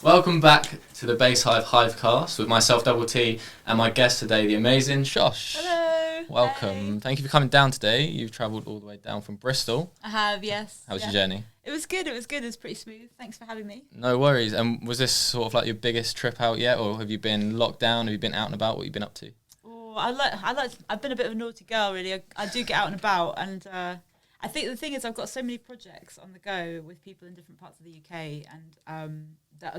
Welcome back to the Bass Hive HiveCast with myself, dubbleT, and my guest today, the amazing SHOSH. Hello. Welcome. Hey. Thank you for coming down today. You've travelled all the way down from Bristol. I have, yes. How was your journey? It was good. It was pretty smooth. Thanks for having me. No worries. And was this sort of like your biggest trip out yet, or have you been locked down? Have you been out and about? What have you been up to? Oh, I've been a bit of a naughty girl, really. I do get out and about, and I think the thing is I've got so many projects on the go with people in different parts of the UK, and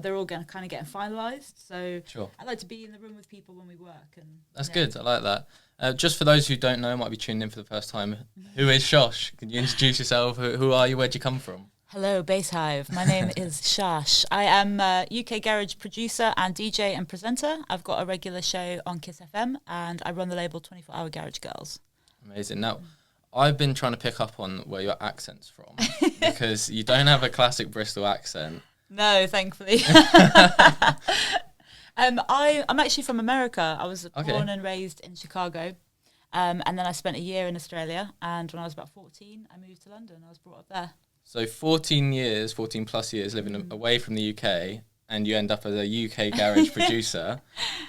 they're all kind of getting finalised. So Sure. I like to be in the room with people when we work. And That's good. I like that. Just for those who don't know, might be tuning in for the first time, who is SHOSH? Can you introduce yourself? Who are you? Where'd you come from? Hello, Bass Hive. My name is SHOSH. I am a UK garage producer and DJ and presenter. I've got a regular show on Kiss FM, and I run the label 24 Hour Garage Girls. Amazing. Now, I've been trying to pick up on where your accent's from because you don't have a classic Bristol accent. No, thankfully. I'm actually from America. I was born and raised in Chicago, and then I spent a year in Australia. And when I was about 14, I moved to London. I was brought up there. So 14 plus years living away from the UK, and you end up as a UK garage producer.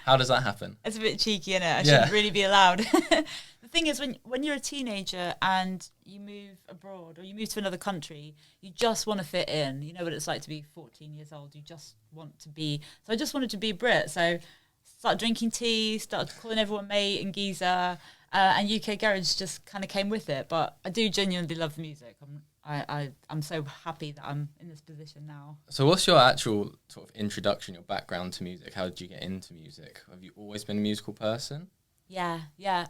How does that happen? It's a bit cheeky, isn't it? I shouldn't really be allowed. The thing is, when you're a teenager and you move abroad or you move to another country, you just want to fit in. You know what it's like to be 14 years old. You just want to be. So I just wanted to be Brit. So started drinking tea, started calling everyone mate and geezer, and UK garage just kind of came with it. But I do genuinely love the music. I'm so happy that I'm in this position now. So what's your actual sort of introduction, your background to music? How did you get into music? Have you always been a musical person? Yeah,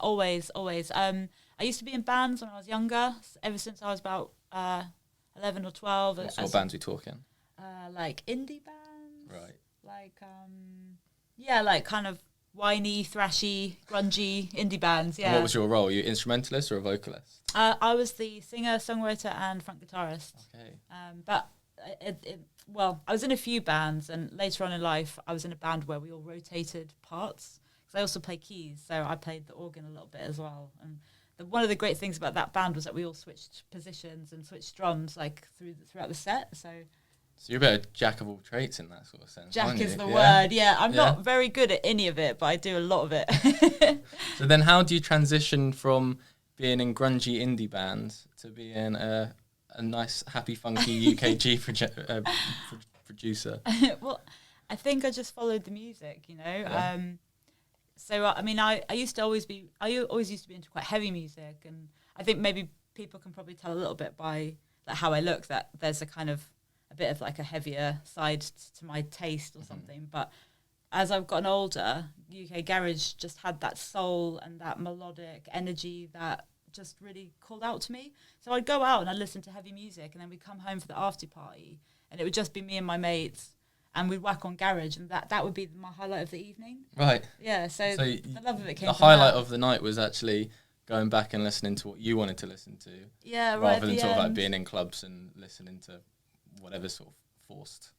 always. I used to be in bands when I was younger, ever since I was about 11 or 12. What sort of bands are we talking? Like indie bands. Right. Like kind of whiny, thrashy, grungy indie bands, yeah. And what was your role? Were you an instrumentalist or a vocalist? I was the singer, songwriter and front guitarist. Okay. But I was in a few bands, and later on in life I was in a band where we all rotated parts. I also play keys, so I played the organ a little bit as well. And one of the great things about that band was that we all switched positions and switched drums like throughout the set. So you're a bit of jack of all trades in that sort of sense. Jack is the word. Yeah, I'm not very good at any of it, but I do a lot of it. So then, how do you transition from being in grungy indie bands to being a nice, happy, funky UKG producer? Well, I think I just followed the music, you know. Yeah. So I mean, I always used to be into quite heavy music, and I think maybe people can probably tell a little bit by how I look that there's a bit of like a heavier side to my taste or something. But as I've gotten older, UK garage just had that soul and that melodic energy that just really called out to me. So I'd go out and I'd listen to heavy music, and then we'd come home for the after party, and it would just be me and my mates. And we'd whack on garage, and that would be my highlight of the evening. Right. Yeah, so the love of it came from the highlight that. of the night was actually going back and listening to what you wanted to listen to. Yeah, rather than sort of like being in clubs and listening to whatever sort of forced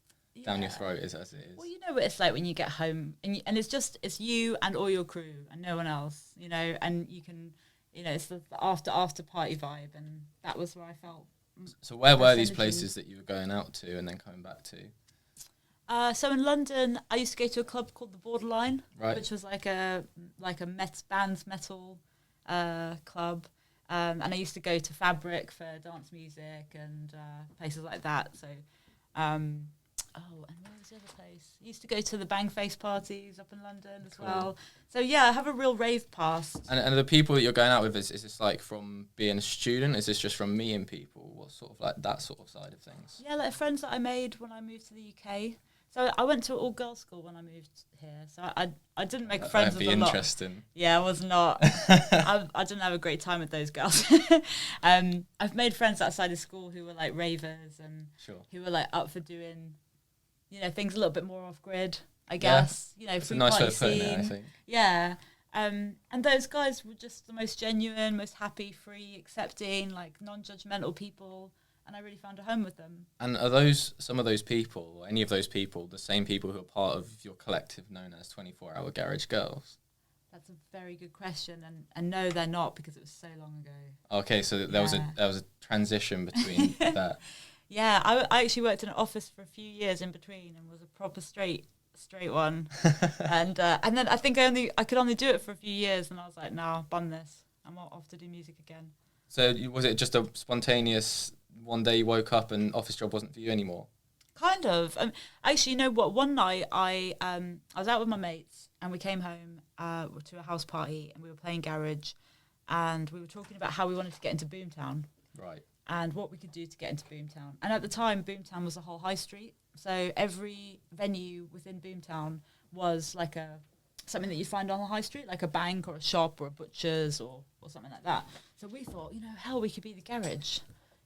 down your throat as it is. Well, you know what it's like when you get home, and it's you and all your crew and no one else, you know, and you can, you know, it's the after party vibe, and that was where I felt. So where were these places that you were going out to and then coming back to? So in London, I used to go to a club called the Borderline, right, which was like a band's metal club, and I used to go to Fabric for dance music and places like that. So, and where was the other place? I used to go to the Bang Face parties up in London as well. So yeah, I have a real rave past. And the people that you're going out with, is this like from being a student? Is this just from meeting people? What sort of like that sort of side of things? Yeah, like friends that I made when I moved to the UK. So I went to an all-girls school when I moved here. So I didn't make friends with a lot. That'd be interesting. Yeah, I was not. I didn't have a great time with those girls. I've made friends outside of school who were like ravers and who were like up for doing, you know, things a little bit more off-grid, I guess. You know, free party scene. I think. Yeah. And those guys were just the most genuine, most happy, free, accepting, like non-judgmental people. And I really found a home with them. And are those some of those people, or any of those people, the same people who are part of your collective known as 24 Hour Garage Girls? That's a very good question, and no, they're not, because it was so long ago. Okay, so there was a transition between that. Yeah, I actually worked in an office for a few years in between and was a proper straight one. and then I think I could only do it for a few years, and I was like, no, bun this. I'm off to do music again. So was it just a spontaneous one day you woke up and office job wasn't for you anymore? Kind of. Actually, you know what? One night I was out with my mates and we came home to a house party and we were playing garage, and we were talking about how we wanted to get into Boomtown. Right. And what we could do to get into Boomtown. And at the time, Boomtown was a whole high street. So every venue within Boomtown was like something that you find on the high street, like a bank or a shop or a butcher's or something like that. So we thought, hell, we could be the garage.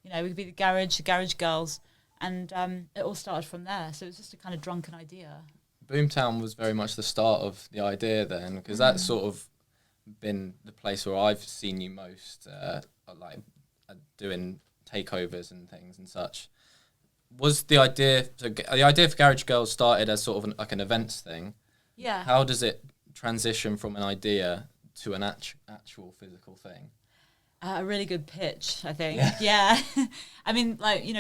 We could be the garage girls. And it all started from there. So it was just a kind of drunken idea. Boomtown was very much the start of the idea then, because that's sort of been the place where I've seen you most, doing takeovers and things and such. Was the idea for Garage Girls started as sort of like an events thing? Yeah. How does it transition from an idea to an actual physical thing? A really good pitch, I think. Yeah. I mean,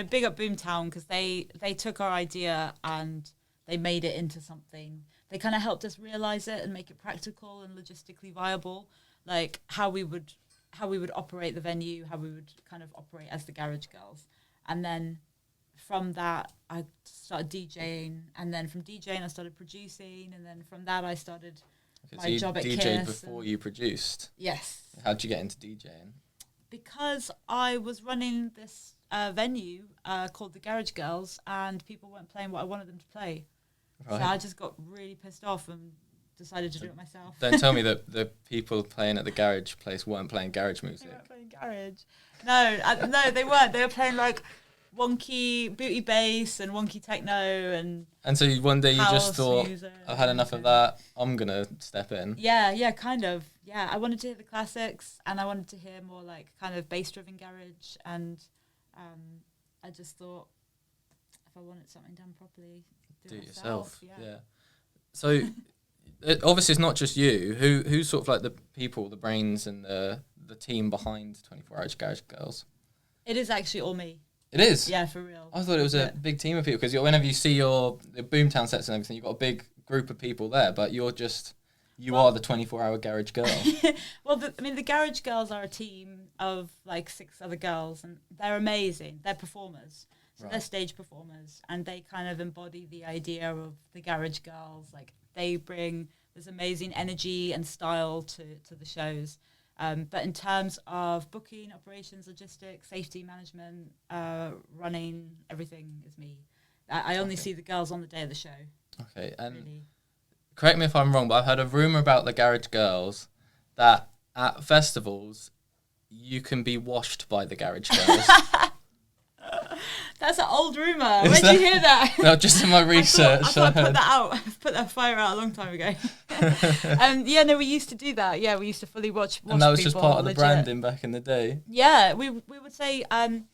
big up Boomtown, because they took our idea and they made it into something. They kind of helped us realize it and make it practical and logistically viable, like how we would operate the venue, how we would kind of operate as the Garage Girls. And then from that, I started DJing, and then from DJing, I started producing, and then from that, I started my job at Kiss. DJed before you produced? Yes. How'd you get into DJing? Because I was running this venue called the Garage Girls, and people weren't playing what I wanted them to play. Right. So I just got really pissed off and decided to do it myself. Don't tell me that the people playing at the garage place weren't playing garage music. They weren't playing garage. No, they weren't. They were playing like wonky booty bass and wonky techno and so one day you just thought, I've had enough of that, I'm going to step in. Yeah, kind of. Yeah, I wanted to hear the classics, and I wanted to hear more like kind of bass-driven garage, and I just thought if I wanted something done properly, do it yourself. Yeah. So obviously it's not just you. Who's sort of like the people, the brains and the team behind 24 Hour Garage Girls? It is actually all me. It is? Yeah, for real. I thought it was a big team of people, because whenever you see the Boomtown sets and everything, you've got a big group of people there, but you are the 24-hour Garage Girl. Well, the Garage Girls are a team of like 6 other girls, and they're amazing. They're performers. So they're stage performers, and they kind of embody the idea of the Garage Girls. Like, they bring this amazing energy and style to the shows. But in terms of booking, operations, logistics, safety management, running, everything is me. I only see the girls on the day of the show. Okay, and really. Correct me if I'm wrong, but I've heard a rumour about the Garage Girls that at festivals you can be washed by the Garage Girls. That's an old rumour. Where'd you hear that? No, just in my research. I thought I put that out. I put that fire out a long time ago. We used to do that. Yeah, we used to fully watch and that was just part of the legit. branding back in the day. Yeah, we would say, come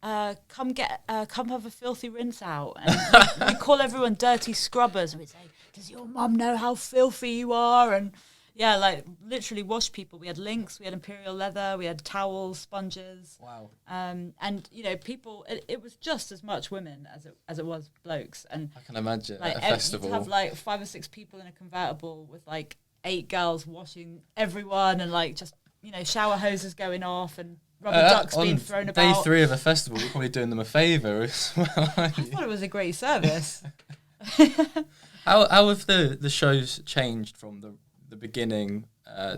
have a filthy rinse out. And we call everyone dirty scrubbers. And we'd say, does your mum know how filthy you are? And yeah, like literally wash people. We had links, we had imperial leather, we had towels, sponges. Wow. And people. It was just as much women as it was blokes. And I can imagine like, at a festival. You'd have like 5 or 6 people in a convertible with like 8 girls washing everyone, and like just shower hoses going off and rubber ducks being thrown about. Day 3 of a festival, you're probably doing them a favour as well. I thought it was a great service. How have the shows changed from the beginning,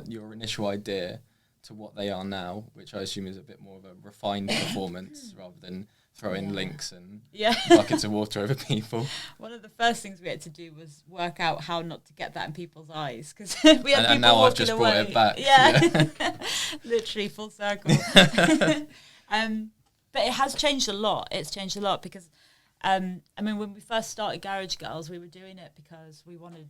your initial idea, to what they are now, which I assume is a bit more of a refined performance rather than throwing links and buckets of water over people? One of the first things we had to do was work out how not to get that in people's eyes, because we had people now walking I've just away. brought it back. Yeah. Literally full circle. But it has changed a lot. It's changed a lot because, when we first started Garage Girls, we were doing it because we wanted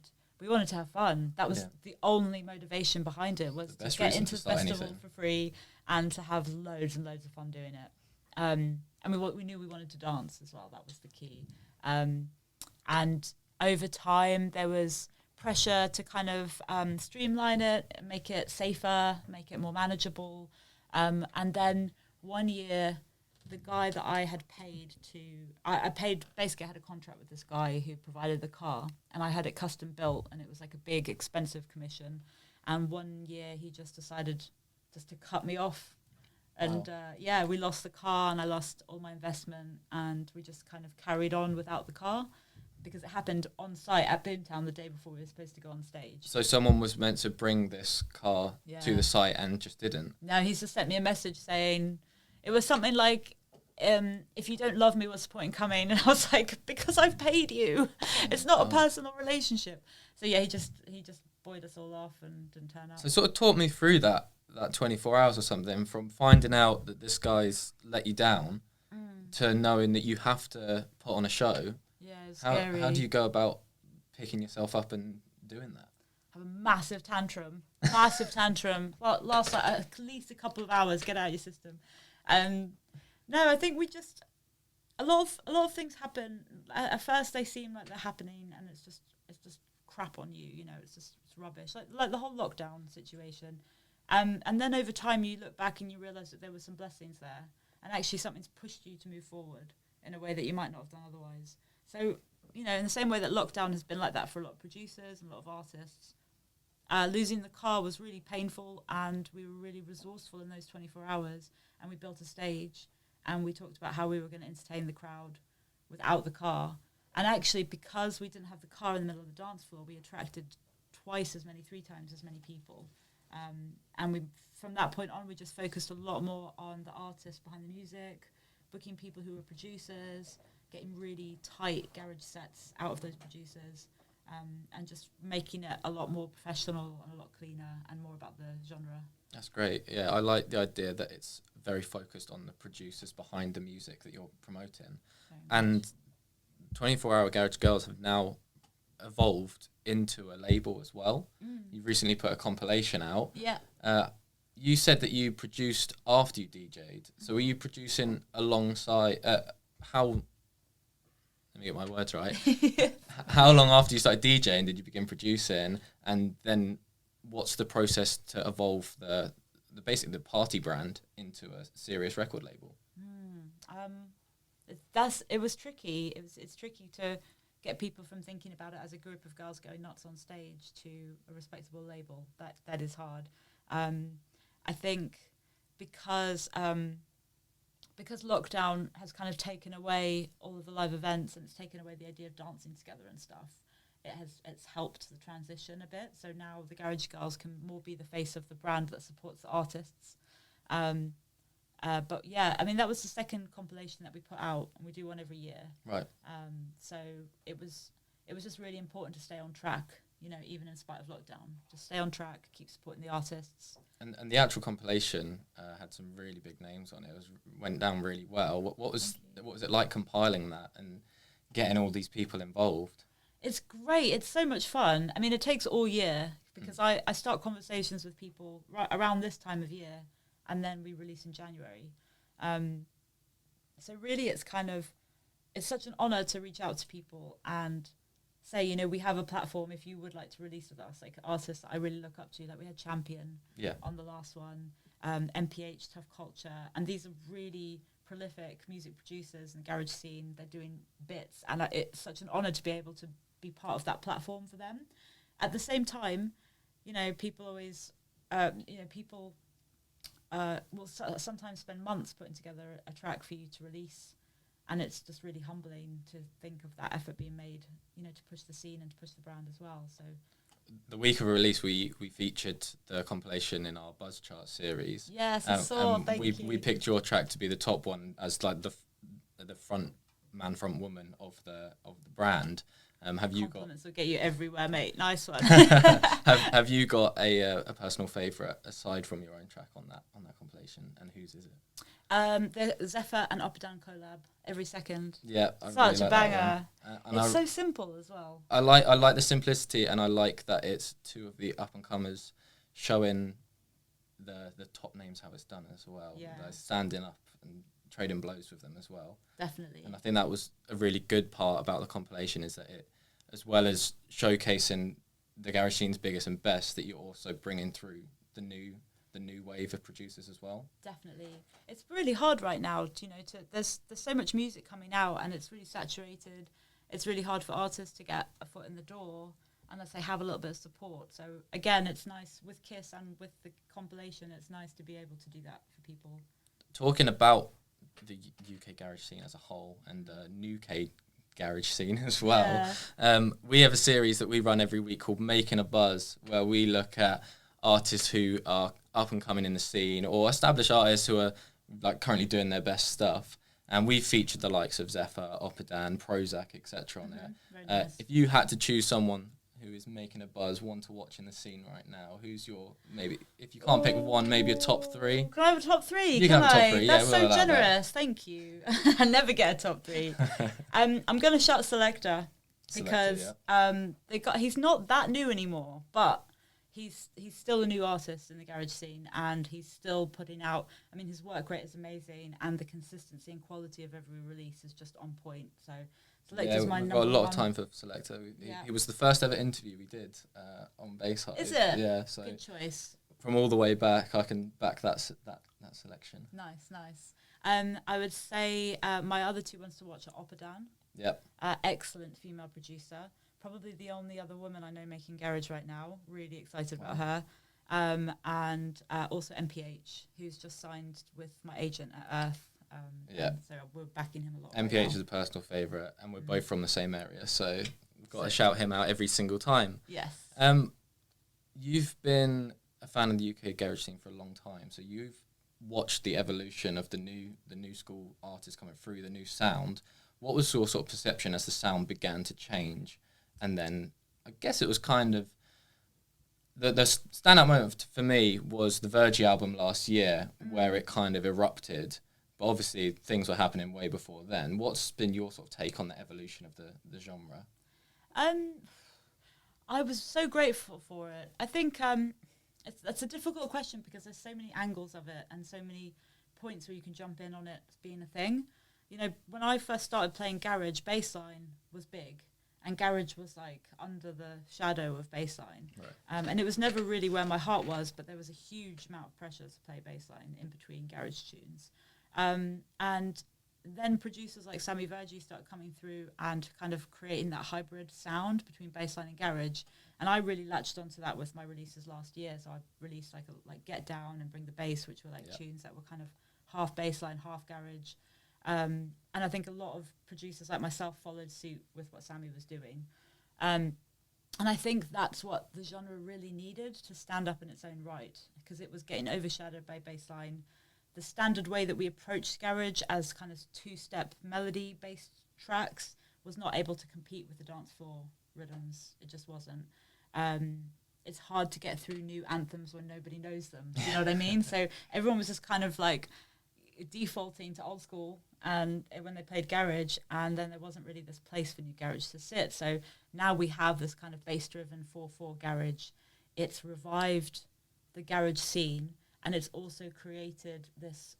to have fun. That was the only motivation behind it, was to get into the festival for free and to have loads and loads of fun doing it. We knew we wanted to dance as well. That was the key. And over time, there was pressure to kind of streamline it, make it safer, make it more manageable. And then one year, the guy that I had paid to, I paid, basically I had a contract with this guy who provided the car, and I had it custom built, and it was like a big expensive commission. And one year he just decided just to cut me off. And we lost the car, and I lost all my investment, and we just kind of carried on without the car, because it happened on site at Boomtown the day before we were supposed to go on stage. So someone was meant to bring this car to the site and just didn't? No, he's just sent me a message saying, it was something like, if you don't love me, what's the point in coming? And I was like, because I've paid you. It's not a personal relationship. So yeah, he just buoyed us all off and didn't turn up. So sort of talk me through that 24 hours or something, from finding out that this guy's let you down to knowing that you have to put on a show. Yeah, it's scary. How do you go about picking yourself up and doing that? Have a massive tantrum. Well, last like, at least a couple of hours, get out of your system. No, I think we just, a lot of things happen. At first they seem like they're happening, and it's just crap on you, it's rubbish. Like the whole lockdown situation. And then over time you look back and you realise that there were some blessings there, and actually something's pushed you to move forward in a way that you might not have done otherwise. So, in the same way that lockdown has been like that for a lot of producers and a lot of artists, losing the car was really painful, and we were really resourceful in those 24 hours, and we built a stage, and we talked about how we were going to entertain the crowd without the car. And actually, because we didn't have the car in the middle of the dance floor, we attracted 3 times as many people. And we, from that point on, we just focused a lot more on the artists behind the music, booking people who were producers, getting really tight garage sets out of those producers, and just making it a lot more professional and a lot cleaner and more about the genre. That's great. Yeah, I like the idea that it's very focused on the producers behind the music that you're promoting. And 24-Hour Garage Girls have now evolved into a label as well. You've recently put a compilation out. Yeah. You said that you produced after you DJ'd. So were you producing alongside, let me get my words right. How long after you started DJing did you begin producing? And then what's the process to evolve the basically the party brand into a serious record label? It was tricky. It's tricky to get people from thinking about it as a group of girls going nuts on stage to a respectable label. That is hard. I think because lockdown has kind of taken away all of the live events, and it's taken away the idea of dancing together and stuff, it's helped the transition a bit. So now the Garage Girls can more be the face of the brand that supports the artists. But yeah, I mean, that was the second compilation that we put out, and we do one every year. Right. So it was just really important to stay on track, even in spite of lockdown. Just stay on track, keep supporting the artists. And the actual compilation had some really big names on it. Went down really well. What was it like compiling that and getting all these people involved? It's great. It's so much fun. I mean, it takes all year, because I start conversations with people right around this time of year, and then we release in January. So really it's such an honour to reach out to people and say, we have a platform if you would like to release with us, like artists that I really look up to. Like we had Champion on the last one, MPH, Tough Culture, and these are really prolific music producers in the garage scene. They're doing bits, and it's such an honour to be able to be part of that platform for them. At the same time, people always, people will sometimes spend months putting together a track for you to release, and it's just really humbling to think of that effort being made, to push the scene and to push the brand as well. So the week of release, we featured the compilation in our Buzz Chart series. Yes, I saw. Thank you. We picked your track to be the top one as like the front woman of the brand. Have you Compliments will get you everywhere, mate. Nice one. have you got a personal favourite aside from your own track on that compilation, and whose is it? The Zephyr and Up and Down collab, Every Second. Yeah, such a banger. It's so simple as well. I like the simplicity, and I like that it's two of the up and comers showing the top names how it's done as well. Yeah. Like standing up and trading blows with them as well. Definitely. And I think that was a really good part about the compilation, is that it, as well as showcasing the garage scene's biggest and best, that you're also bringing through the the new wave of producers as well? Definitely. It's really hard right now, there's so much music coming out and it's really saturated. It's really hard for artists to get a foot in the door unless they have a little bit of support. So again, it's nice with Kiss and with the compilation, it's nice to be able to do that for people. Talking about the UK garage scene as a whole and the new garage scene as well. Yeah. We have a series that we run every week called Making a Buzz, where we look at artists who are up and coming in the scene or established artists who are like currently doing their best stuff. And we've featured the likes of Zephyr, Oppidan, Prozac, etc. on it. Nice. If you had to choose someone who is making a buzz, one to watch in the scene right now, who's your, maybe, if you can't pick one, maybe a top three? Can I have a top three? You can have a top three, That's yeah. so generous, thank you. I never get a top three. I'm going to shout Selector because he's not that new anymore, but he's still a new artist in the garage scene and he's still putting out, I mean, his work rate is amazing and the consistency and quality of every release is just on point, so Selector's my number one. We've got a lot of time for Selector. He was the first ever interview we did on Bass Hive. Is it? Yeah, so good choice. From all the way back, I can back that selection. Nice. I would say my other two ones to watch are Oppidan. Yep. Excellent female producer. Probably the only other woman I know making garage right now. Really excited about her. And also MPH, who's just signed with my agent at Earth. So we're backing him a lot. MPH right is a personal favourite, and we're both from the same area, so we've got to shout him out every single time. Yes. You've been a fan of the UK garage scene for a long time, so you've watched the evolution of the new school artists coming through, the new sound. What was your sort of perception as the sound began to change? And then I guess it was kind of the standout moment for me was the Virgie album last year, where it kind of erupted. But obviously things were happening way before then. What's been your sort of take on the evolution of the genre? I was so grateful for it. I think it's a difficult question because there's so many angles of it and so many points where you can jump in on it being a thing. When I first started playing garage, bassline was big. And garage was like under the shadow of bassline. Right. And it was never really where my heart was, but there was a huge amount of pressure to play bassline in between garage tunes. And then producers like Sammy Virgie started coming through and kind of creating that hybrid sound between bassline and garage. And I really latched onto that with my releases last year. So I released like Get Down and Bring the Bass, which were tunes that were kind of half bassline, half garage. And I think a lot of producers like myself followed suit with what Sammy was doing. And I think that's what the genre really needed to stand up in its own right, because it was getting overshadowed by bassline. The standard way that we approached garage as kind of two-step melody-based tracks was not able to compete with the dance floor rhythms. It just wasn't. It's hard to get through new anthems when nobody knows them. You know what I mean? So everyone was just kind of like defaulting to old school and when they played garage, and then there wasn't really this place for new garage to sit. So now we have this kind of bass-driven 4/4 garage. It's revived the garage scene, and it's also created this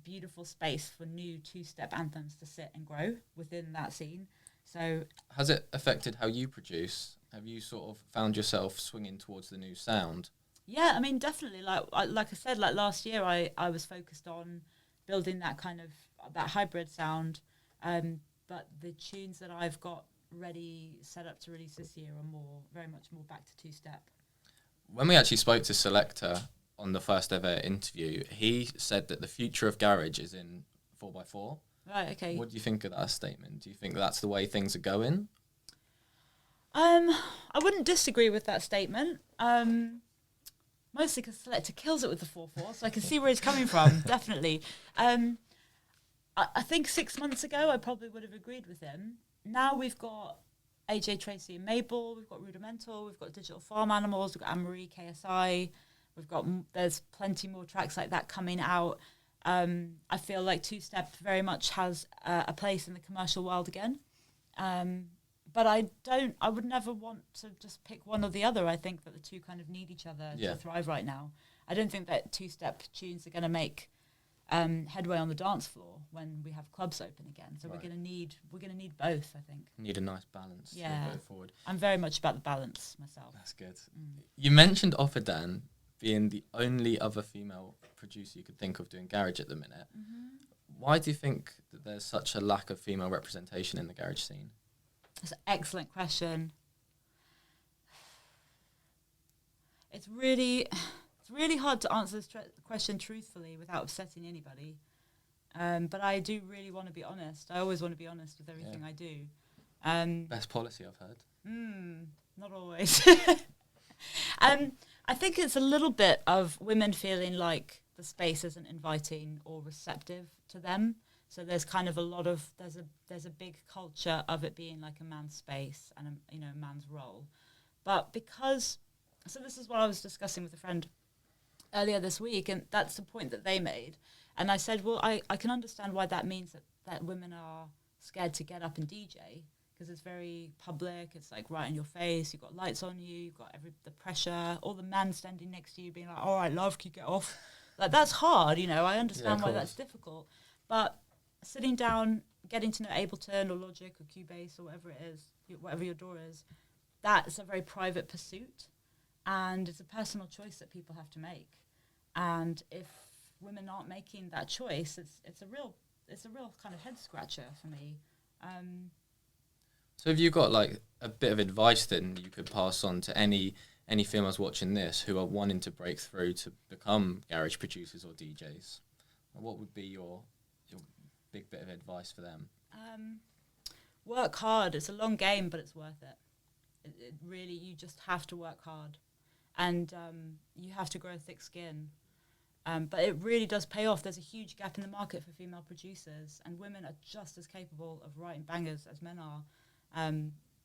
beautiful space for new two-step anthems to sit and grow within that scene. So has it affected how you produce? Have you sort of found yourself swinging towards the new sound? Yeah, I mean, definitely. Like I said, like last year, I was focused on building that kind of that hybrid sound, but the tunes that I've got ready, set up to release this year are very much more back to two-step. When we actually spoke to Selector on the first ever interview, he said that the future of garage is in 4x4. Right, okay. What do you think of that statement? Do you think that's the way things are going? I wouldn't disagree with that statement. Mostly because Selector kills it with the 4/4, so I can see where he's coming from, definitely. I think 6 months ago I probably would have agreed with him. Now we've got AJ Tracy and Mabel, we've got Rudimental, we've got Digital Farm Animals, we've got Anne-Marie, KSI, there's plenty more tracks like that coming out. I feel like two-step very much has a place in the commercial world again. But I would never want to just pick one or the other. I think that the two kind of need each other to thrive right now. I don't think that two-step tunes are going to make headway on the dance floor when we have clubs open again. So we're going to need both, I think. Need a nice balance to go forward. I'm very much about the balance myself. That's good. You mentioned Oppidan. being the only other female producer you could think of doing garage at the minute. Why do you think that there's such a lack of female representation in the garage scene? That's an excellent question. It's really hard to answer this question truthfully without upsetting anybody. But I do really want to be honest. I always want to be honest with everything I do. Best policy I've heard. Not always. I think it's a little bit of women feeling like the space isn't inviting or receptive to them. So there's kind of there's a big culture of it being like a man's space and a man's role. But so this is what I was discussing with a friend earlier this week, and that's the point that they made. And I said, well, I can understand why that means that women are scared to get up and DJ, because it's very public. It's like right in your face. You've got lights on you. You've got the pressure. All the men standing next to you being like, all right, love, can you get off? Like, that's hard, I understand why that's difficult. But sitting down, getting to know Ableton or Logic or Cubase or whatever it is, whatever your DAW is, that's a very private pursuit. And it's a personal choice that people have to make. And if women aren't making that choice, it's a real kind of head scratcher for me. So have you got like a bit of advice then you could pass on to any females watching this who are wanting to break through to become garage producers or DJs? What would be your big bit of advice for them? Work hard. It's a long game, but it's worth it. It really, you just have to work hard. And you have to grow thick skin. But it really does pay off. There's a huge gap in the market for female producers, and women are just as capable of writing bangers as men are.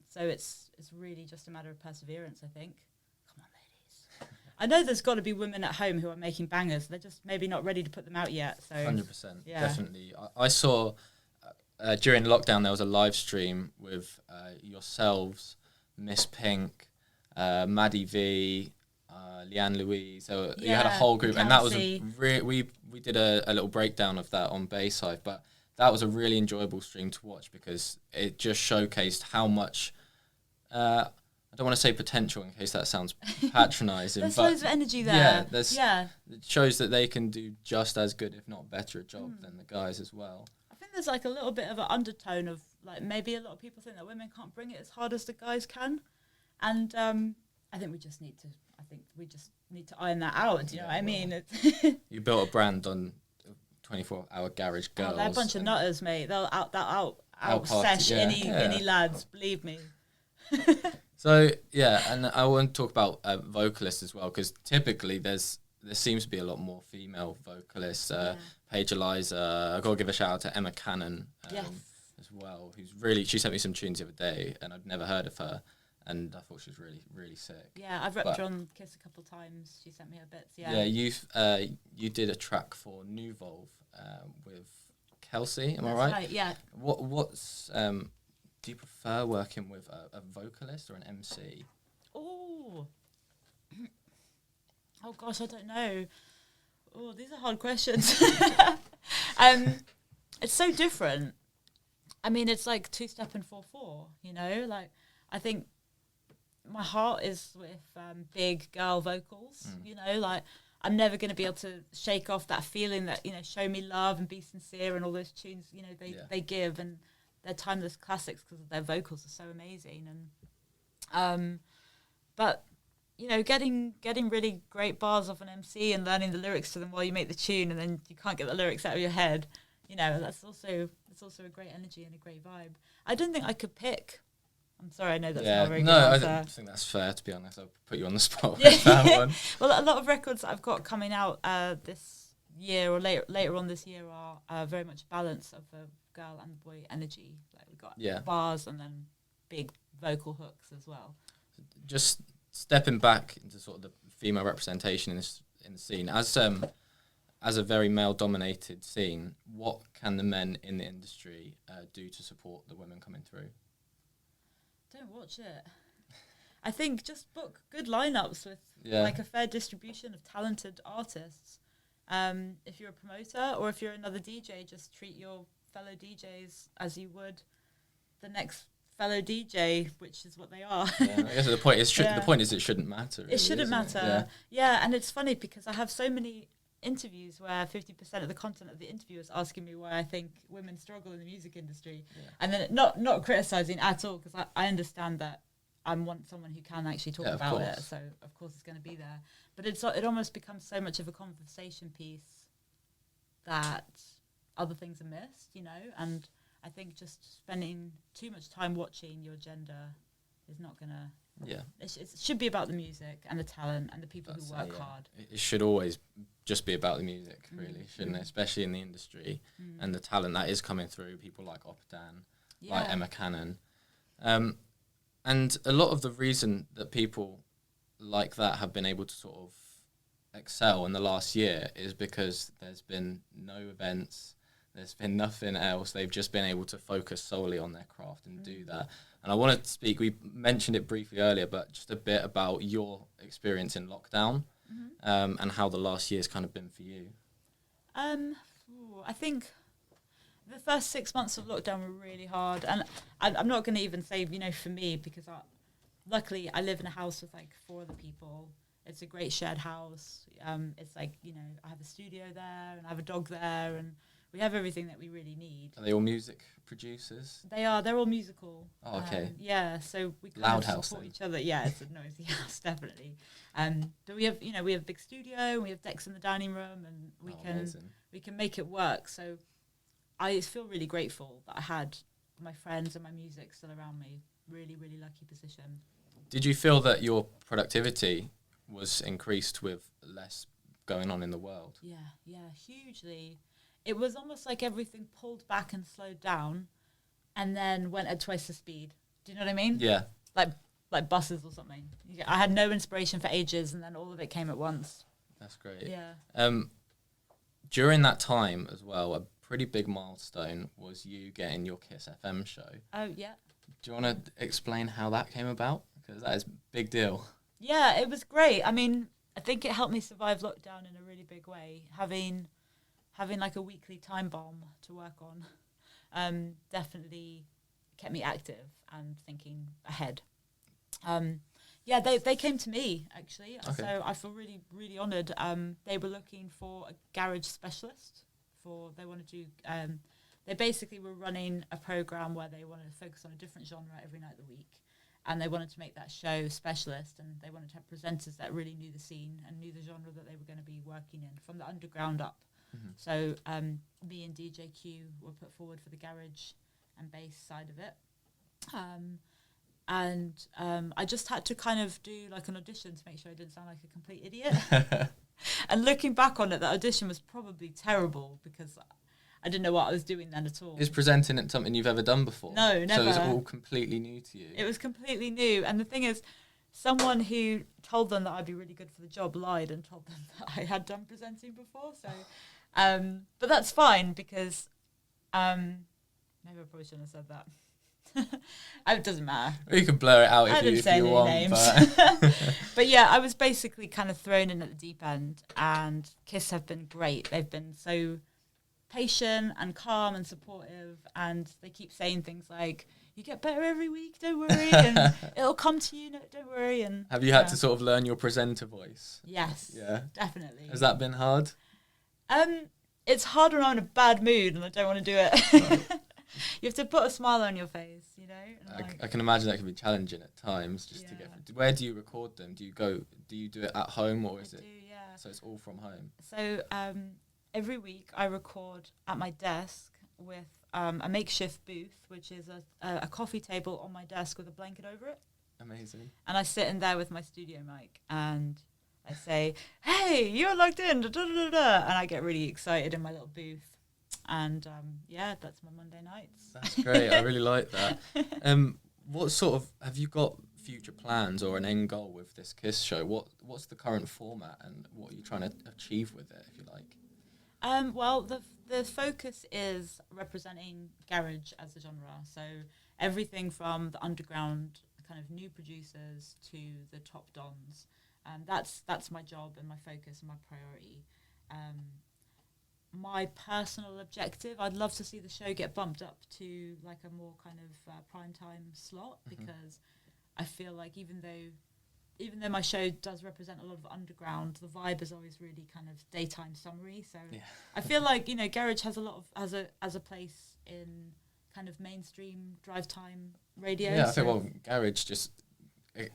So it's really just a matter of perseverance, I think. Come on, ladies. I know there's got to be women at home who are making bangers. They're just maybe not ready to put them out yet. So 100%, definitely. I saw during lockdown there was a live stream with yourselves, Miss Pink, Maddie V, Leanne Louise. So you had a whole group, and that was we did a little breakdown of that on Bass Hive, but that was a really enjoyable stream to watch because it just showcased how much I don't want to say potential in case that sounds patronising. There's loads of energy there. It shows that they can do just as good, if not better, a job than the guys as well. I think there's like a little bit of an undertone of like maybe a lot of people think that women can't bring it as hard as the guys can, and I think we just need to iron that out. Do you know what I mean? You built a brand on 24-hour garage girls. Oh, they're a bunch of nutters, mate. They'll out sesh any lads, believe me. So and I want to talk about vocalists as well, because typically there seems to be a lot more female vocalists. Paige Eliza, I've got to give a shout out to Emma Cannon as well, she sent me some tunes the other day, and I'd never heard of her. And I thought she was really, really sick. Yeah, I've repped her on Kiss a couple of times. She sent me her bits. Yeah, you did a track for New Volve with Kelsey. Am I right? Right. Yeah. What's do you prefer working with a vocalist or an MC? Oh gosh, I don't know. Oh, these are hard questions. It's so different. I mean, it's like 2-step and 4/4. Like I think. My heart is with big girl vocals, like I'm never going to be able to shake off that feeling that, Show Me Love and Be Sincere and all those tunes, they give, and they're timeless classics because their vocals are so amazing. And, but, getting really great bars off an MC and learning the lyrics to them while you make the tune and then you can't get the lyrics out of your head, it's also a great energy and a great vibe. I don't think I could pick. I'm sorry, I know that's not a very good answer. I think that's fair, to be honest. I'll put you on the spot with that one. Well, a lot of records that I've got coming out this year or later on this year are very much a balance of a girl and boy energy. Like we've got bars and then big vocal hooks as well. Just stepping back into sort of the female representation in the scene, as a very male-dominated scene, what can the men in the industry do to support the women coming through? Don't watch it. I think just book good lineups with like a fair distribution of talented artists. If you're a promoter or if you're another DJ, just treat your fellow DJs as you would the next fellow DJ, which is what they are. Yeah, I guess the point is the point is it shouldn't matter. Really, it shouldn't matter. It? Yeah, and it's funny because I have so many interviews where 50% of the content of the interview is asking me why I think women struggle in the music industry, and then not criticizing at all, because I understand that I want someone who can actually talk about it, so of course it's going to be there. But it almost becomes so much of a conversation piece that other things are missed, you know. And I think just spending too much time watching your gender is not going to. Yeah, it should be about the music and the talent and the people who work hard. It should always just be about the music, really, shouldn't it? Especially in the industry and the talent that is coming through. People like Opdan, like Emma Cannon, and a lot of the reason that people like that have been able to sort of excel in the last year is because there's been no events. There's been nothing else. They've just been able to focus solely on their craft and do that. And I want to speak, we mentioned it briefly earlier, but just a bit about your experience in lockdown and how the last year's kind of been for you. I think the first 6 months of lockdown were really hard. And I'm not going to even say, you know, for me, because luckily I live in a house with like 4 other people. It's a great shared house. It's like, you know, I have a studio there and I have a dog there, and we have everything that we really need. Are they all music producers? They are. They're all musical. Oh, okay. Yeah, so we kind of support each other. Yeah, it's a noisy house, definitely. But we have a big studio, and we have decks in the dining room, and we can make it work. So I feel really grateful that I had my friends and my music still around me. Really, really lucky position. Did you feel that your productivity was increased with less going on in the world? Yeah, hugely. It was almost like everything pulled back and slowed down and then went at twice the speed. Do you know what I mean? Yeah. Like buses or something. I had no inspiration for ages, and then all of it came at once. That's great. Yeah. During that time as well, a pretty big milestone was you getting your Kiss FM show. Oh, yeah. Do you want to explain how that came about? Because that is a big deal. Yeah, it was great. I mean, I think it helped me survive lockdown in a really big way. Having like a weekly time bomb to work on definitely kept me active and thinking ahead. Yeah, they came to me, actually. Okay. So I feel really, really honoured. They were looking for a garage specialist. They wanted to they basically were running a programme where they wanted to focus on a different genre every night of the week. And they wanted to make that show specialist, and they wanted to have presenters that really knew the scene and knew the genre that they were going to be working in, from the underground up. Mm-hmm. So me and DJ Q were put forward for the garage and bass side of it. I just had to kind of do like an audition to make sure I didn't sound like a complete idiot. And looking back on it, that audition was probably terrible because I didn't know what I was doing then at all. Is presenting it something you've ever done before? No, never. So it was all completely new to you? It was completely new. And the thing is, someone who told them that I'd be really good for the job lied and told them that I had done presenting before. So, but that's fine because maybe I probably shouldn't have said that. It doesn't matter. Or you can blur it out if you want. Names. But yeah, I was basically kind of thrown in at the deep end, and Kiss have been great. They've been so patient and calm and supportive, and they keep saying things like, you get better every week, don't worry, and it'll come to you, no, don't worry. And have you had to sort of learn your presenter voice? Yes. Yeah. Definitely. Has that been hard? It's hard when I'm in a bad mood and I don't want to do it. Right. You have to put a smile on your face, you know? I can imagine that can be challenging at times just to get through. Where do you record them? Do you do it at home, or is it? Yeah. So it's all from home. So every week I record at my desk with a makeshift booth, which is a coffee table on my desk with a blanket over it. Amazing. And I sit in there with my studio mic and I say, hey, you're logged in, da, da, da, da, and I get really excited in my little booth. And that's my Monday nights. That's great. I really like that. What sort of, have you got future plans or an end goal with this Kiss show? What's the current format and what are you trying to achieve with it, if you like? Well, the focus is representing garage as a genre. So everything from the underground kind of new producers to the top dons. That's my job and my focus and my priority. my personal objective. I'd love to see the show get bumped up to like a more kind of prime time slot, because I feel like even though my show does represent a lot of underground, the vibe is always really kind of daytime summery. So I feel like, you know, garage has a lot of as a place in kind of mainstream drive time radio. Yeah, I think, well, garage just it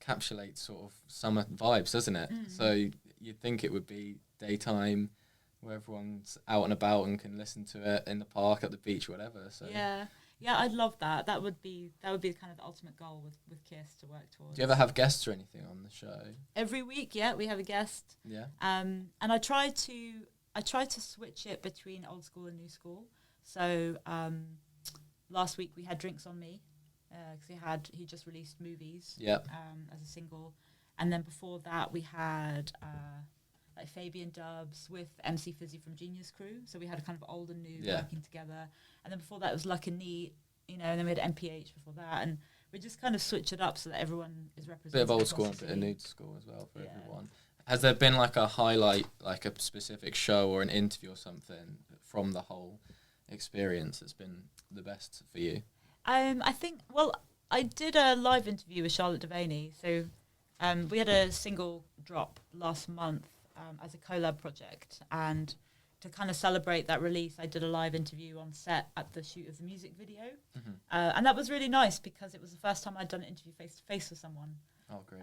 encapsulates sort of summer vibes, doesn't it? So you'd think it would be daytime, where everyone's out and about and can listen to it in the park, at the beach, whatever. So yeah, I'd love that. That would be kind of the ultimate goal with Kiss to work towards. Do you ever have guests or anything on the show? Every week, yeah, we have a guest. Yeah. And I try to switch it between old school and new school. So last week we had Drinks on Me, because he just released Movies. Yep. As a single, and then before that we had like Fabian Dubs with MC Fizzy from Genius Crew. So we had a kind of old and new working together. And then before that was Luck and Neat, you know, and then we had MPH before that. And we just kind of switch it up so that everyone is represented. Bit of old school and a bit of new school as well for everyone. Has there been like a highlight, like a specific show or an interview or something from the whole experience that's been the best for you? I think, well, I did a live interview with Charlotte Devaney. So we had a single drop last month as a collab project, and to kind of celebrate that release, I did a live interview on set at the shoot of the music video. And that was really nice because it was the first time I'd done an interview face to face with someone. Oh, great.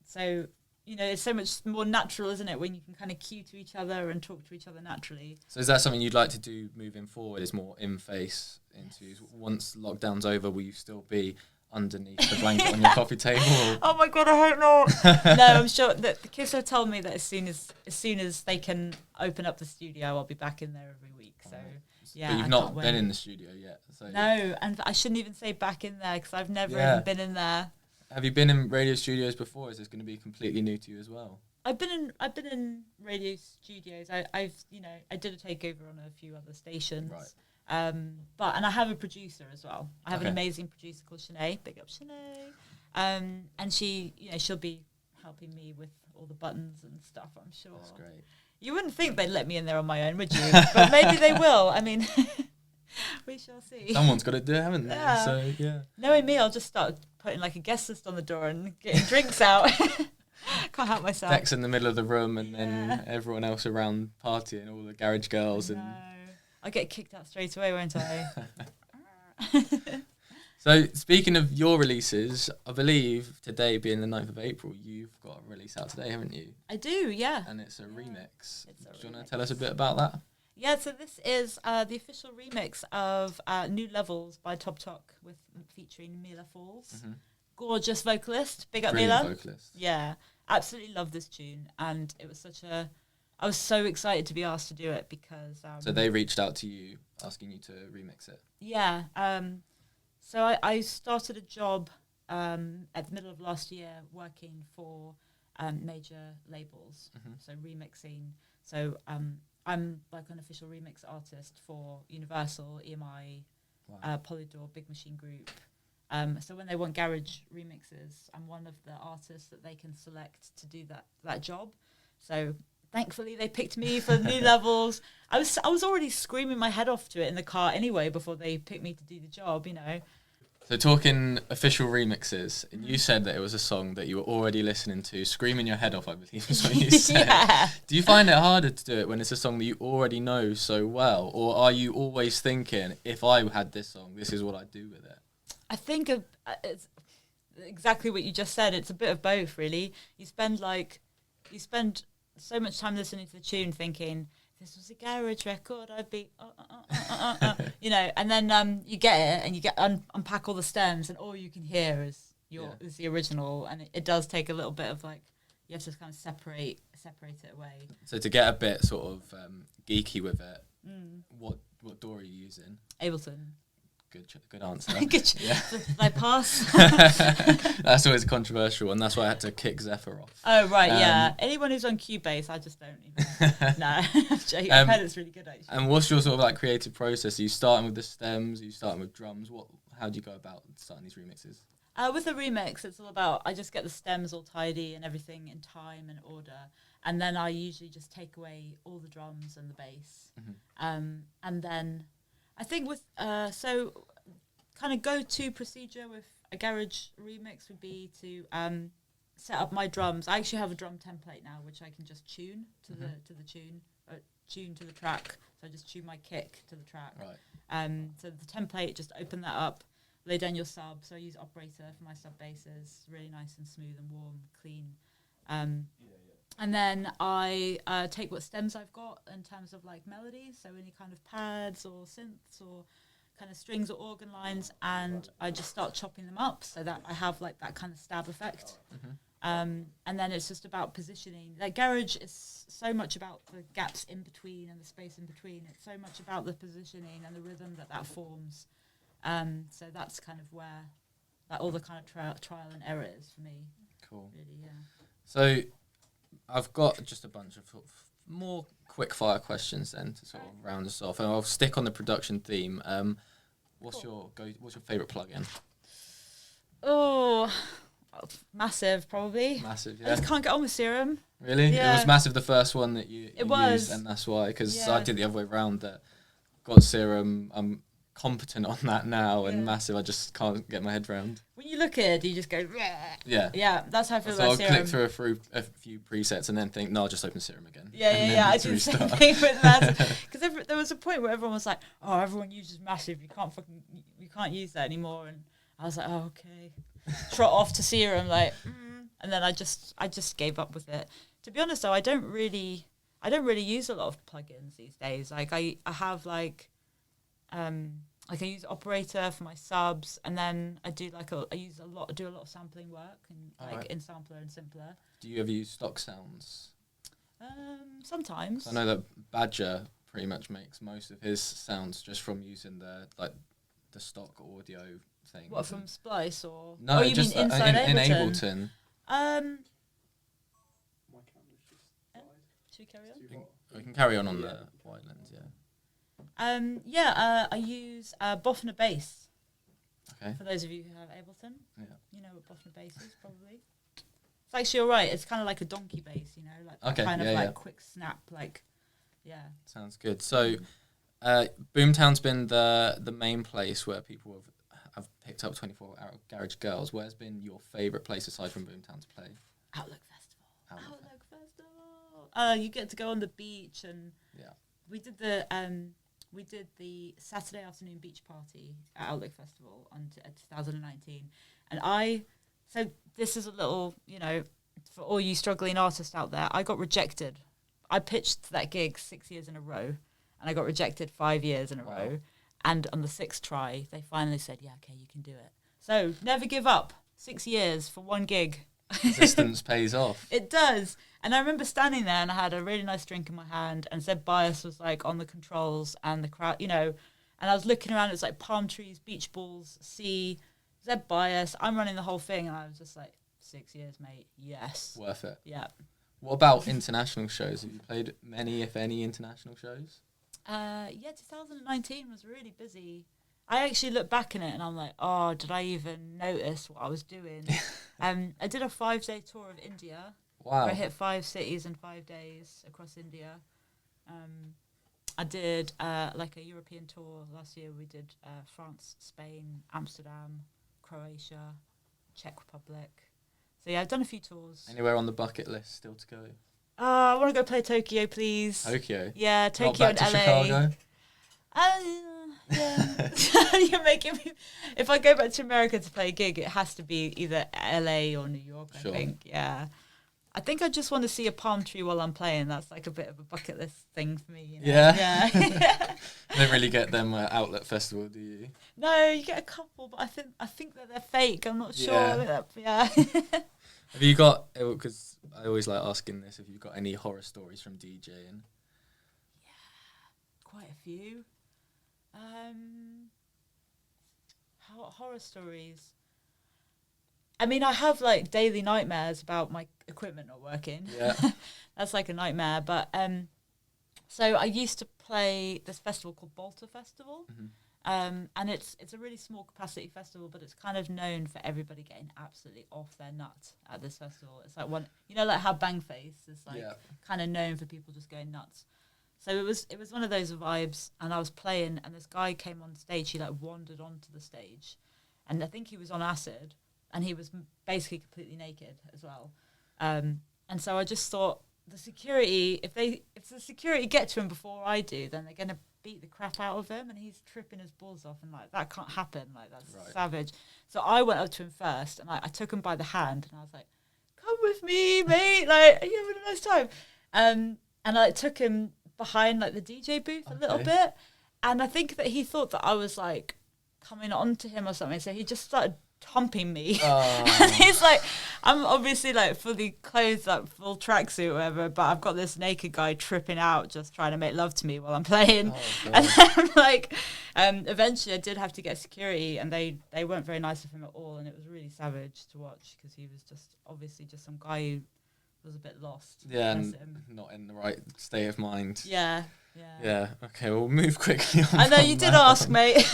So, you know, it's so much more natural, isn't it, when you can kind of cue to each other and talk to each other naturally. So is that something you'd like to do moving forward, is more in-face interviews? Once lockdown's over, will you still be underneath the blanket on your coffee table? Oh my God, I hope not. No, I'm sure that the Kiss have told me that as soon as they can open up the studio, I'll be back in there every week. So yeah, but you've not been in the studio yet. So no, and I shouldn't even say back in there because I've never even been in there. Have you been in radio studios before? Is this going to be completely new to you as well? I've been in radio studios. I did a takeover on a few other stations. Right. And I have a producer as well. I have an amazing producer called Shanae. Big up Shanae. And she, you know, she'll be helping me with all the buttons and stuff, I'm sure. That's great. You wouldn't think they'd let me in there on my own, would you? But maybe they will. I mean, we shall see. Someone's got to do it, haven't they? Yeah. So, yeah. Knowing me, I'll just start putting like a guest list on the door and getting drinks out. Can't help myself. Deck's in the middle of the room and then everyone else around partying, all the garage girls. And I'll get kicked out straight away, won't I? So, speaking of your releases, I believe today being the 9th of April, you've got a release out today, haven't you? I do, yeah. Do you want to tell us a bit about that? Yeah, so this is the official remix of New Levels by Top Talk featuring Mila Falls. Mm-hmm. Gorgeous vocalist. Big up Brilliant Mila. Vocalist. Yeah, absolutely love this tune. And it was I was so excited to be asked to do it because... so they reached out to you asking you to remix it? Yeah. So I started a job at the middle of last year working for major labels, so remixing. So I'm like an official remix artist for Universal, EMI, Polydor, Big Machine Group. So when they want garage remixes, I'm one of the artists that they can select to do that job. So thankfully they picked me for New Levels. I was already screaming my head off to it in the car anyway before they picked me to do the job, you know. So talking official remixes, and you said that it was a song that you were already listening to, screaming your head off, I believe is what you said. Yeah. Do you find it harder to do it when it's a song that you already know so well? Or are you always thinking, if I had this song, this is what I'd do with it? I think it's exactly what you just said. It's a bit of both, really. You spend so much time listening to the tune thinking, this was a garage record, I'd be, you know, and then you get it and you unpack all the stems and all you can hear is the original, and it does take a little bit of like, you have to kind of separate it away. So to get a bit sort of geeky with it, what DAW are you using? Ableton. Good answer. Good. Yeah. Did I pass? That's always controversial, and that's why I had to kick Zephyr off. Oh, right, yeah. Anyone who's on Cubase, I just don't even. No, I've heard it's really good, actually. And what's your sort of like creative process? Are you starting with the stems? Are you starting with drums? How do you go about starting these remixes? With the remix, it's all about, I just get the stems all tidy and everything in time and order. and then I usually just take away all the drums and the bass. And then I think with so kind of go-to procedure with a garage remix would be to set up my drums. I actually have a drum template now, which I can just tune to the tune, tune to the track. So I just tune my kick to the track. Right. So the template, just open that up, lay down your sub. So I use Operator for my sub basses, really nice and smooth and warm, clean. And then I take what stems I've got in terms of like melodies, so any kind of pads or synths or kind of strings or organ lines, and I just start chopping them up so that I have like that kind of stab effect. And then it's just about positioning. Like garage is so much about the gaps in between and the space in between. It's so much about the positioning and the rhythm that forms. So that's kind of where like all the kind of trial and error is for me. Cool. Really, yeah. So I've got just a bunch of more quick fire questions then to sort of round us off, and I'll stick on the production theme. What's your favourite plugin? Oh, Massive, probably. Massive, yeah. I just can't get on with Serum. Really? Yeah. It was Massive the first one that you was. used, and that's why, because Yeah. I did the other way around. That got Serum, I'm competent on that now, and Yeah. Massive I just can't get my head round. When you look at it, you just go, "Bleh." Yeah. Yeah, that's how I feel So about I'll Serum. click through a few presets and then think, no, I'll just open Serum again. Yeah, And then I it's do the same restart. thing with Massive. Because there was a point where everyone was like, "Oh, everyone uses Massive. You can't use that anymore." And I was like, "Oh, okay." Trot off to Serum, like, and then I just gave up with it. To be honest, though, I don't really use a lot of plugins these days. Like I have like I use Operator for my subs, and then I do a lot of sampling work and in Sampler and Simpler. Do you ever use stock sounds? Sometimes. I know that Badger pretty much makes most of his sounds just from using the stock audio thing. What, from Splice or? No, oh, you just mean inside in Ableton? Ableton. My camera's just died. Should we carry on? We can carry on the wide lens, yeah. I use Bofner Bass. Okay. For those of you who have Ableton, Yeah. you know what Bofner Bass is probably. It's actually alright. It's kind of like a donkey bass, you know, like that kind of like quick snap, like, yeah. Sounds good. So, Boomtown's been the main place where people have picked up 24-hour Garage Girls. Where's been your favourite place aside from Boomtown to play? Outlook Festival. You get to go on the beach, and we did the Saturday afternoon beach party at Outlook Festival on 2019, and so this is a little, for all you struggling artists out there, I got rejected. I pitched that gig 6 years in a row, and I got rejected 5 years in a row. And on the 6th try, they finally said, yeah, okay, you can do it. So never give up. 6 years for one gig. Persistence pays off. It does. And I remember standing there, and I had a really nice drink in my hand, and Zeb Bias was like on the controls, and the crowd, and I was looking around, it was like palm trees, beach balls, sea, Zeb Bias, I'm running the whole thing, and I was just like, 6 years, mate, yes. Worth it. Yeah. What about international shows? Have you played many, if any, international shows? 2019 was really busy. I actually look back in it and I'm like, oh, did I even notice what I was doing? I did a 5-day tour of India. Wow. Where I hit 5 cities in 5 days across India. I did like a European tour last year. We did France, Spain, Amsterdam, Croatia, Czech Republic. So yeah, I've done a few tours. Anywhere on the bucket list still to go? I want to go play Tokyo, please. Tokyo? Yeah, Tokyo and LA. Chicago? Yeah. You're making me... If I go back to America to play a gig, it has to be either LA or New York, I think. Yeah. I think I just want to see a palm tree while I'm playing. That's like a bit of a bucket list thing for me. Yeah? Yeah. Don't really get them Outlet Festival, do you? No, you get a couple, but I think that they're fake. I'm not sure. Yeah. Have you got... Because I always like asking this, have you got any horror stories from DJing? Yeah, quite a few. Horror stories. I mean, I have like daily nightmares about my equipment not working. Yeah. That's like a nightmare. But so I used to play this festival called Bolter Festival. And it's a really small capacity festival, but it's kind of known for everybody getting absolutely off their nut at this festival. It's like one, like how Bangface is like kind of known for people just going nuts. So it was one of those vibes, and I was playing, and this guy came on stage. He like wandered onto the stage, and I think he was on acid, and he was basically completely naked as well. And so I just thought, the security, if the security get to him before I do, then they're gonna beat the crap out of him, and he's tripping his balls off, and like that can't happen, like that's savage. So I went up to him first, and I took him by the hand, and I was like, "Come with me, mate. Like, are you having a nice time?" And I took him behind like the DJ booth a little bit, and I think that he thought that I was like coming on to him or something, so he just started humping me. And he's like, I'm obviously like fully clothed up, full tracksuit or whatever, but I've got this naked guy tripping out just trying to make love to me while I'm playing. And then like eventually I did have to get security, and they weren't very nice of him at all, and it was really savage to watch because he was just obviously just some guy who was a bit lost. Yeah, and not in the right state of mind. Yeah. Okay, we'll move quickly on. I know you did ask, mate.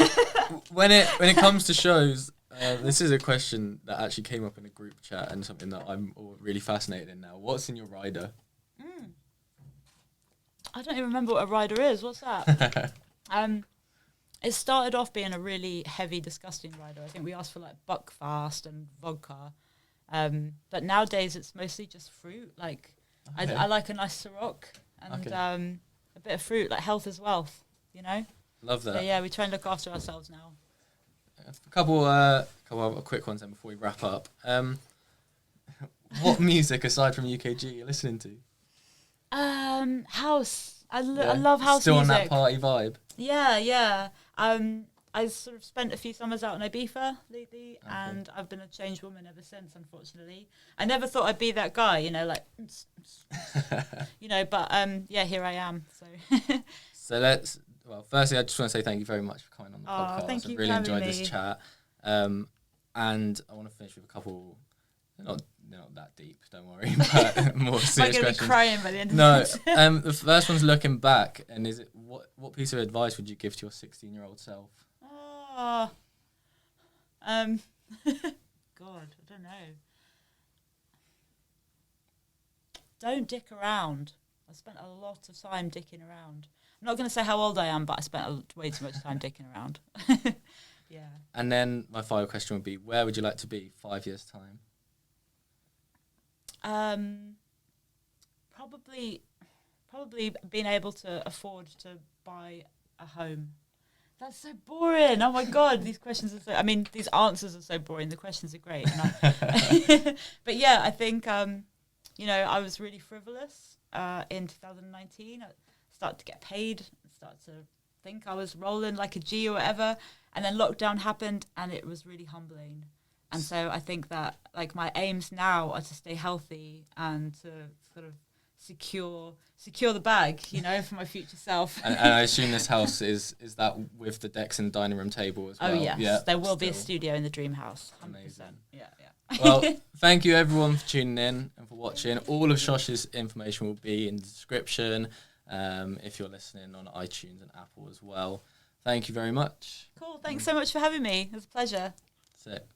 When it comes to shows, this is a question that actually came up in a group chat, and something that I'm really fascinated in now. What's in your rider? I don't even remember what a rider is. What's that? It started off being a really heavy, disgusting rider. I think we asked for like Buckfast and vodka. But nowadays it's mostly just fruit. Like I like a nice Ciroc and a bit of fruit. Like health is wealth, Love that. So yeah, we try and look after ourselves now. A couple of quick ones then before we wrap up. What music aside from UKG are you listening to? House. I love house Still music. on that party vibe. Yeah. I sort of spent a few summers out in Ibiza lately, and I've been a changed woman ever since, unfortunately. I never thought I'd be that guy, like, but here I am. So firstly, I just want to say thank you very much for coming on the podcast. Thank you. I've really enjoyed this chat. And I want to finish with a couple, not that deep, don't worry, but more serious questions. Be crying by the end of No, the first one's looking back, and is it what piece of advice would you give to your 16-year-old self? God, I don't know. Don't dick around. I spent a lot of time dicking around. I'm not going to say how old I am, but I spent way too much time dicking around. Yeah. And then my final question would be, where would you like to be 5 years' time? Probably being able to afford to buy a home. That's so boring. Oh my God, these questions are these answers are so boring. The questions are great. But yeah, I think, I was really frivolous in 2019. I started to get paid, started to think I was rolling like a G or whatever. And then lockdown happened, and it was really humbling. And so I think that like my aims now are to stay healthy and to sort of secure the bag, for my future self. and I assume this house is that with the decks and dining room table as well. Oh yes, yeah, there will be a studio in the dream house. 100%. Amazing. Yeah. Well, thank you everyone for tuning in and for watching. All of SHOSH's information will be in the description if you're listening on iTunes and Apple as well. Thank you very much. Cool. Thanks so much for having me. It was a pleasure. That's it.